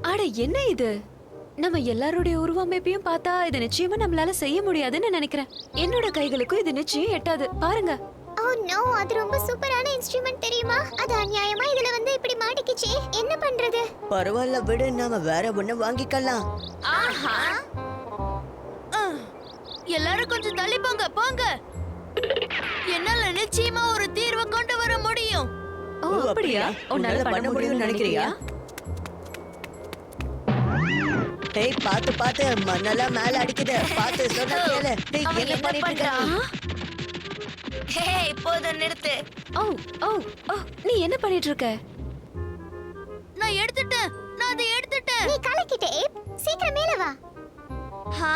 அட என்ன இது? நம்ம எல்லாருடைய உருவமைப்பையும் பார்த்தா இது நிச்சயமா நம்மளால செய்ய முடியாதுன்னு நினைக்கிறேன். என்னோட கைகளுக்கும் இது நிச்சயம் எட்டாது. பாருங்க. ஓ நோ, அது ரொம்ப சூப்பரான இன்ஸ்ட்ருமென்ட் தெரியுமா? அது அநியாயமா இதுல வந்து இப்படி மாட்டிக்கிச்சே. என்ன பண்றது? பரவாயில்ல விடு, நாம வேற ஒண்ணு வாங்கிக்கலாம். ஆஹா. எல்லாரும் கொஞ்சம் தள்ளி போங்க போங்க. என்னால நிச்சயமா ஒரு தீர்வை கொண்டு வர முடியும். ஓ அப்படியா? உன்னால பண்ண முடியும்னு நினைக்கிறியா? டேய் பாத்து பாத்து, மண்ணெல்லாம் மேல அடிக்குது. பாத்து சொன்னா கேளு. டேய் என்ன பண்ணிட்டு இருக்க? ஹே போதும் நிறுத்து. ஓ ஓ ஓ, நீ என்ன பண்ணிட்டு இருக்க? நான் எடுத்துட்டேன். நான் அதை எடுத்துட்டேன். நீ கலக்கிட்டே. சீக்கிரம் மேல வா. ஹா